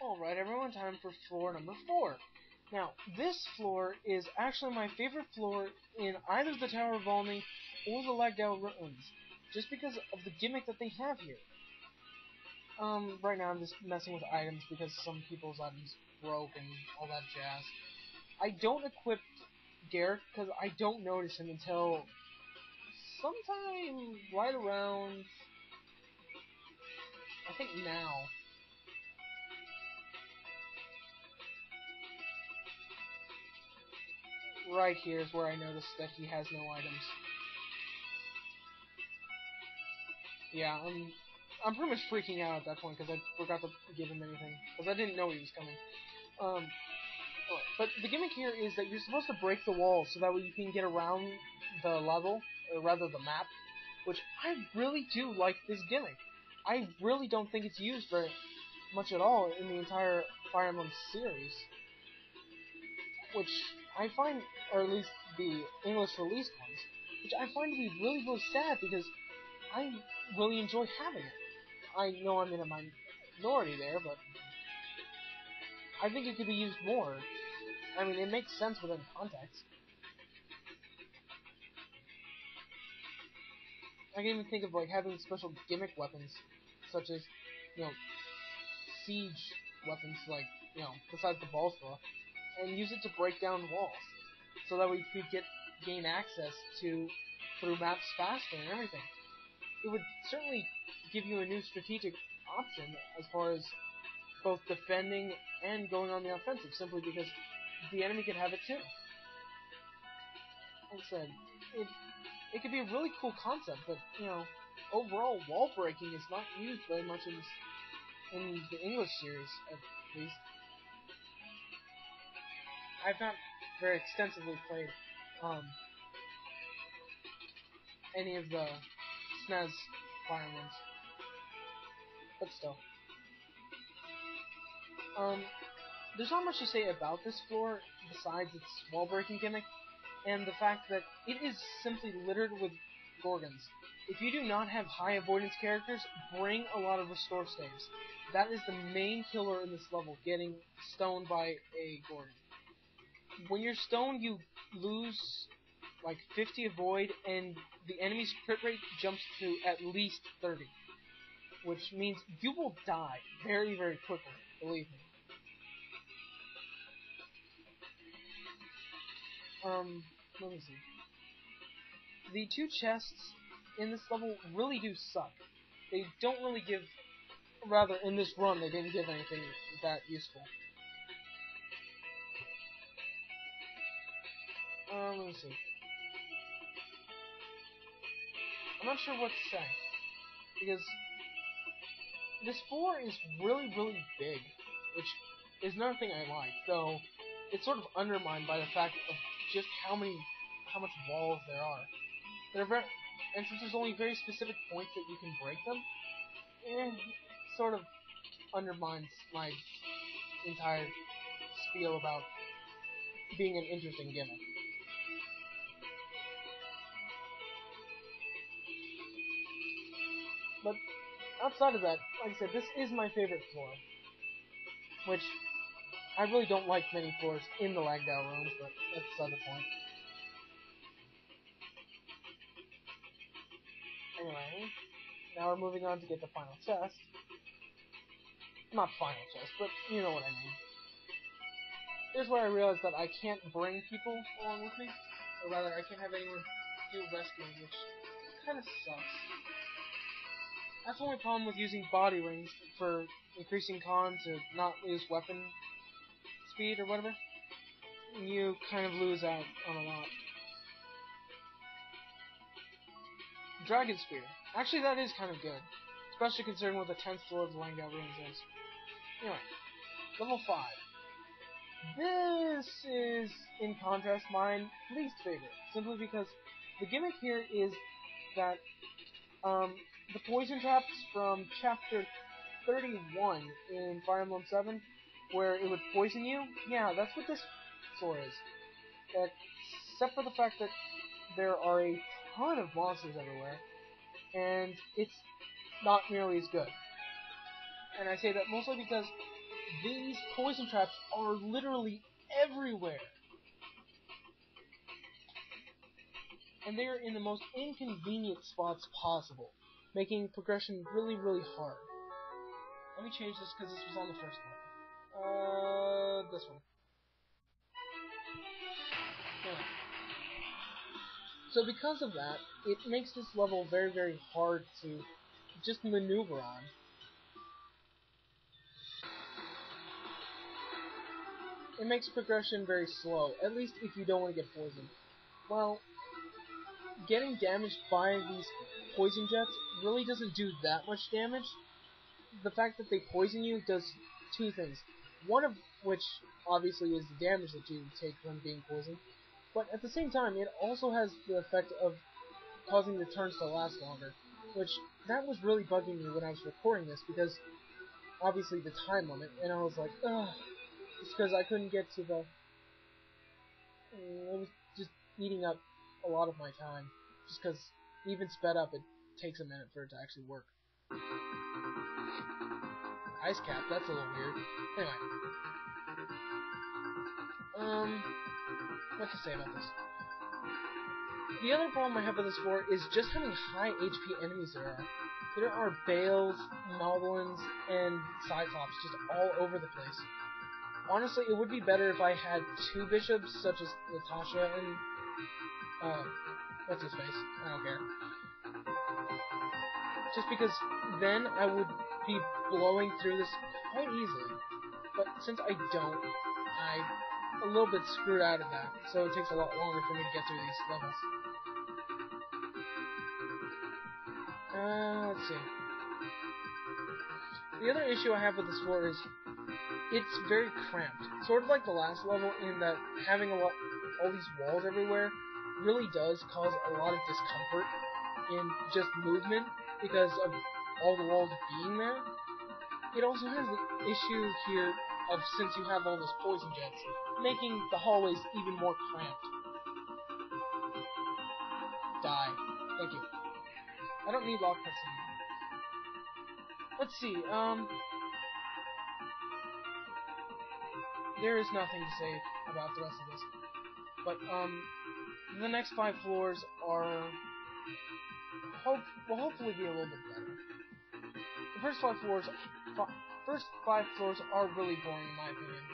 Alright everyone, time for floor number 4. Now, this floor is actually my favorite floor in either the Tower of Valmy or the Lagdao Ruins, just because of the gimmick that they have here. Right now I'm just messing with items because some people's items broke and all that jazz. I don't equip Garrick because I don't notice him until sometime right around, I think now. Right here is where I noticed that he has no items. Yeah, I'm pretty much freaking out at that point because I forgot to give him anything because I didn't know he was coming. But the gimmick here is that you're supposed to break the walls so that way you can get around the level, or rather the map, which I really do like this gimmick. I really don't think it's used very much at all in the entire Fire Emblem series, which I find, or at least the English release ones, which I find to be really, really sad because I really enjoy having it. I know I'm in a minority there, but I think it could be used more. I mean, it makes sense within context. I can even think of like having special gimmick weapons, such as, siege weapons, like, besides the ball throw, and use it to break down walls, so that way you could gain access through maps faster and everything. It would certainly give you a new strategic option as far as both defending and going on the offensive, simply because the enemy could have it too. Like I said, it could be a really cool concept, but overall wall breaking is not used very much in the English series, at least. I've not very extensively played any of the SNES Fire Emblems, but still. There's not much to say about this floor besides its wall breaking gimmick, and the fact that it is simply littered with Gorgons. If you do not have high avoidance characters, bring a lot of restore staves. That is the main killer in this level, getting stoned by a Gorgon. When you're stoned, you lose like 50 avoid, and the enemy's crit rate jumps to at least 30, which means you will die very, very quickly, believe me. Let me see. The two chests in this level really do suck. They don't really give, rather, in this run, they didn't give anything that useful. Let me see. I'm not sure what to say, because this floor is really, really big, which is another thing I like, though it's sort of undermined by the fact of just how much walls there are. And since there's only very specific points that you can break them, it sort of undermines my entire spiel about being an interesting gimmick. But outside of that, like I said, this is my favorite floor, which I really don't like many floors in the Lagdao Ruins, but that's beside the point. Anyway, now we're moving on to get the final chest. Not final chest, but you know what I mean. Here's where I realized that I can't bring people along with me, or rather, I can't have anyone do rescuing, which kind of sucks. That's the only problem with using body rings for increasing con to not lose weapon speed or whatever. You kind of lose out on a lot. Dragon Spear. Actually, that is kind of good, especially considering what the 10th floor of the Lagdao Ruins is. Anyway, level 5. This is, in contrast, my least favorite, simply because the gimmick here is that the poison traps from chapter 31 in Fire Emblem 7, where it would poison you, yeah, that's what this floor is. Except for the fact that there are a ton of monsters everywhere, and it's not nearly as good. And I say that mostly because these poison traps are literally everywhere. And they're in the most inconvenient spots possible, making progression really, really hard. Let me change this because this was on the first one. This one. Yeah. So because of that, it makes this level very, very hard to just maneuver on. It makes progression very slow, at least if you don't want to get poisoned. Well, getting damaged by these poison jets really doesn't do that much damage. The fact that they poison you does two things. One of which, obviously, is the damage that you take from being poisoned. But at the same time, it also has the effect of causing the turns to last longer. Which, that was really bugging me when I was recording this, because, obviously, the time limit, and I was like, ugh. It's because I couldn't get to the... It was just eating up a lot of my time. Just because, even sped up, it takes a minute for it to actually work. Ice cap, that's a little weird. Anyway. What to say about this? The other problem I have with this floor is just how many high HP enemies there are. There are Bales, Noblins, and Cyclops just all over the place. Honestly, it would be better if I had two bishops, such as Natasha and... what's his face? I don't care. Just because then I would be blowing through this quite easily. But since I don't, I'm a little bit screwed out of that, so it takes a lot longer for me to get through these levels. Let's see. The other issue I have with this floor is it's very cramped. Sort of like the last level in that having all these walls everywhere really does cause a lot of discomfort in just movement because of all the walls being there. It also has the issue here of, since you have all those poison jets, making the hallways even more cramped. Die. Thank you. I don't need lock cuts anymore. Let's see, there is nothing to say about the rest of this. But, the next 5 floors are... will hopefully be a little bit better. The first 5 floors are really boring in my opinion.